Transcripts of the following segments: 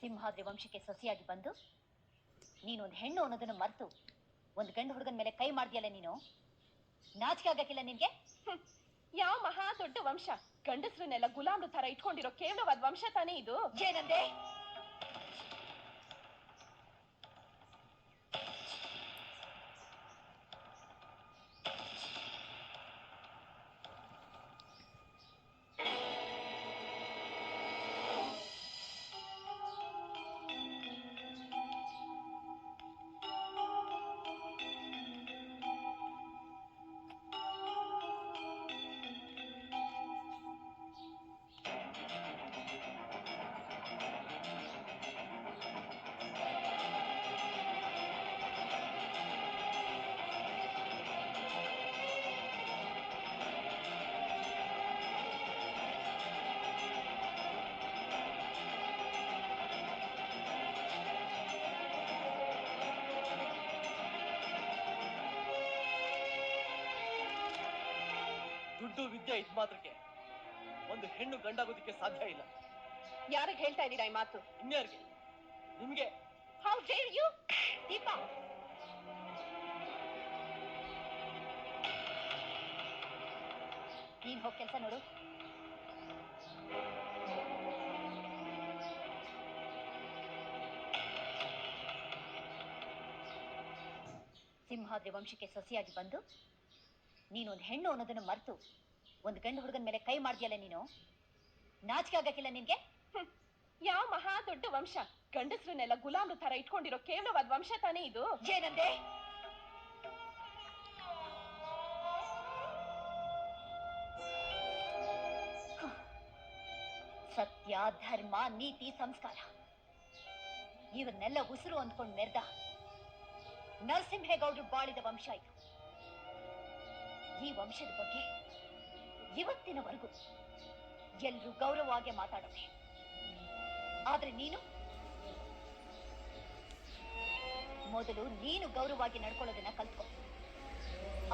ಸಿಂಹಾದ್ರಿ ವಂಶಕ್ಕೆ ಸೊಸೆಯಾಗಿ ಬಂದು ನೀನೊಂದು ಹೆಣ್ಣು ಅನ್ನೋದನ್ನು ಮರೆತು ಒಂದು ಗಂಡು ಹುಡುಗನ ಮೇಲೆ ಕೈ ಮಾಡ್ದಿಯಲ್ಲ ನೀನು. ನಾಚಿಕೆ ಆಗಕ್ಕಿಲ್ಲ ನಿನ್ಗೆ? ಯಾವ ಮಹಾ ದೊಡ್ಡ ವಂಶ, ಗಂಡಸ್ರನ್ನೆಲ್ಲ ಗುಲಾಮ್ರ ತರ ಇಟ್ಕೊಂಡಿರೋ ಕೇವಲವಾದ ವಂಶ ತಾನೇ ಇದು. ಏನಂದೆ? ದುಡ್ಡು ವಿದ್ಯೆ ಇದ್ ಮಾತ್ರಕ್ಕೆ ಒಂದು ಹೆಣ್ಣು ಗಂಡಾಗೋದಕ್ಕೆ ಸಾಧ್ಯ ಇಲ್ಲ. ಯಾರಿಗೆ ಹೇಳ್ತಾ ಇದ್ದೀರಾ ಈ ಮಾತು? ಇನ್ಯಾರಿಗೆ? ನಿಮ್ಗೆ. How dare you? ದೀಪಾ, ನೀನ್ ಹೋಗಿ ಕೆಲಸ ನೋಡು. ಸಿಂಹಾದ್ರಿ ವಂಶಕ್ಕೆ ಸೊಸೆಯಾಗಿ ಬಂದು ನೀನೊಂದು ಹೆಣ್ಣು ಅನ್ನೋದನ್ನು ಮರೆತು ಒಂದು ಗಂಡು ಹುಡುಗನ ಮೇಲೆ ಕೈ ಮಾಡ್ದಿಯಲ್ಲ ನೀನು. ನಾಚಿಕೆ ಆಗಕ್ಕಿಲ್ಲ ನಿನ್ಗೆ? ಯಾವ ಮಹಾ ದೊಡ್ಡ ವಂಶ, ಗಂಡಸ್ರನ್ನೆಲ್ಲ ಗುಲಾಮ್ರ ತರ ಇಟ್ಕೊಂಡಿರೋ ಕೇವಲವಾದ ವಂಶ ತಾನೇ ಇದು. ಏನಂದೆ? ಸತ್ಯ, ಧರ್ಮ, ನೀತಿ, ಸಂಸ್ಕಾರ ಇವನ್ನೆಲ್ಲ ಉಸಿರು ಅಂದ್ಕೊಂಡು ಮೆರೆದ ನರಸಿಂಹೇಗೌಡರು ಬಾಳಿದ ವಂಶ ಇದು. ಈ ವಂಶದ ಬಗ್ಗೆ ಇವತ್ತಿನವರೆಗೂ ಎಲ್ಲರೂ ಗೌರವವಾಗಿ ಮಾತಾಡೋರೆ. ಆದ್ರೆ ನೀನು ಮೊದಲು ನೀನು ಗೌರವವಾಗಿ ನಡ್ಕೊಳ್ಳೋದನ್ನ ಕಲ್ತ್ಕೊ,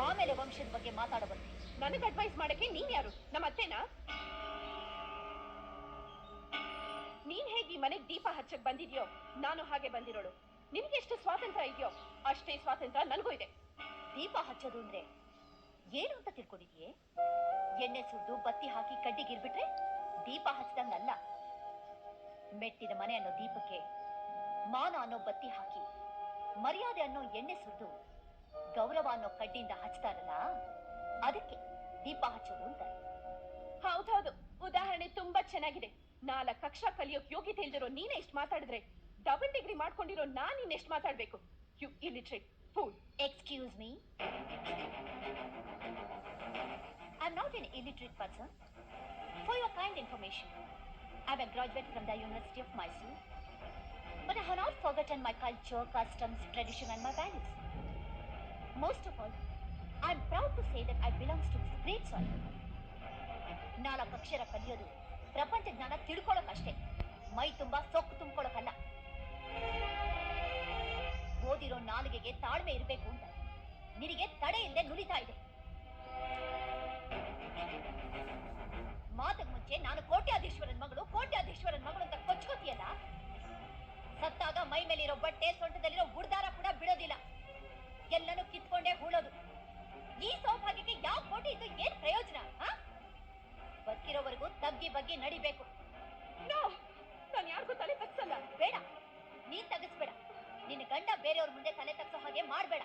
ಆಮೇಲೆ ವಂಶದ ಬಗ್ಗೆ ಮಾತಾಡಬಂತೆ. ನನಗೆ ಅಡ್ವೈಸ್ ಮಾಡಕ್ಕೆ ನೀನ್ ಯಾರು? ನಮ್ಮ ಅತ್ತೆನಾ? ನೀನ್ ಹೇಗೆ ಈ ಮನೆಗೆ ದೀಪ ಹಚ್ಚಕ್ ಬಂದಿದ್ಯೋ ನಾನು ಹಾಗೆ ಬಂದಿರೋಳು. ನಿನ್ಗೆ ಎಷ್ಟು ಸ್ವಾತಂತ್ರ್ಯ ಇದೆಯೋ ಅಷ್ಟೇ ಸ್ವಾತಂತ್ರ್ಯ ನನಗೂ ಇದೆ. ದೀಪ ಹಚ್ಚೋದು ಅಂದ್ರೆ ಏನು ಅಂತ ತಿಳ್ಕೊಂಡಿದ್ಯೆ? ಎಣ್ಣೆ ಸುರಿದು ಬತ್ತಿ ಹಾಕಿ ಕಡ್ಡಿಗಿರ್ಬಿಟ್ರೆ ದೀಪ ಹಚ್ಚದಂಗಲ್ಲ. ಮೆಟ್ಟಿದ ಮನೆ ಅನ್ನೋ ದೀಪಕ್ಕೆ ಮಾನ ಅನ್ನೋ ಬತ್ತಿ ಹಾಕಿ ಮರ್ಯಾದೆ ಅನ್ನೋ ಎಣ್ಣೆ ಸುರಿದು ಗೌರವ ಅನ್ನೋ ಕಡ್ಡಿಯಿಂದ ಹಚ್ತಾರಲ್ಲ, ಅದಕ್ಕೆ ದೀಪ ಹಚ್ಚೋದು ಅಂತ. ಹೌದೌದು, ಉದಾಹರಣೆ ತುಂಬಾ ಚೆನ್ನಾಗಿದೆ. 4 ಕಕ್ಷಾ ಕಲಿಯೋಕ್ ಯೋಗ್ಯತೆ ಇಲ್ದಿರೋ ನೀನೇ ಇಷ್ಟು ಮಾತಾಡಿದ್ರೆ ಡಬಲ್ ಡಿಗ್ರಿ ಮಾಡ್ಕೊಂಡಿರೋ ನಾನ್ ಇನ್ನೆಷ್ಟು ಮಾತಾಡ್ಬೇಕು? You illiterate fool. Excuse me. I'm not an illiterate person. For your kind information, I'm a graduate from the University of Mysore. But I have not forgotten my culture, customs, tradition and my values. Most of all, I'm proud to say that I belong to this great soil. 4 ಅಕ್ಷರ ಕಲಿಯೋದು ಪ್ರಪಂಚ ಜ್ಞಾನ ತಿಳ್ಕೊಳ್ಳೋಕಷ್ಟೇ, ಮೈ ತುಂಬಾ ಸೊಕ್ಕು ತುಂಬಿಕೊಳ್ಳೋಕಲ್ಲ. ಓದಿರೋ ನಾಲಿಗೆಗೆ ತಾಳ್ಮೆ ಇರಬೇಕು ಅಂತ ನಿನಗೆ ತಡೆ ಇಲ್ಲದೆ ನುಲಿತಾ ಇದೆ. ಮಾತಕ್ಕೆ ಮುಂಚೆ ನಾನು ಕೋಟ್ಯಾಧೀಶ್ವರನ್ ಮಗಳು ಅಂತ ಕೊಚ್ಕೋತಿಯಲ್ಲ, ಸತ್ತಾಗ ಮೈ ಮೇಲಿರೋ ಬಟ್ಟೆ, ಸೊಂಟದಲ್ಲಿರೋ ಗುಡ್ದಾರ ಕೂಡ ಬಿಡೋದಿಲ್ಲ, ಎಲ್ಲನೂ ಕಿತ್ಕೊಂಡೇ ಹೂಳೋದು. ಈ ಸೌಭಾಗ್ಯಕ್ಕೆ ಯಾವ ಕೋಟಿ ಇದ್ದು ಏನ್ ಪ್ರಯೋಜನ? ಬದುಕಿರೋವರೆಗೂ ತಗ್ಗಿ ಬಗ್ಗಿ ನಡಿಬೇಕು. ನಾನು ಯಾರಿಗೂ ತಲೆ ತಗ್ಸಲ್ಲ. ಬೇಡ, ನೀನ್ ತಗ್ಗಿಸ್ಬೇಡ. ನಿನ್ನ ಗಂಡ ಬೇರೆಯವ್ರ ಮುಂದೆ ತಲೆ ತಗ್ಸೋ ಹಾಗೆ ಮಾಡ್ಬೇಡ.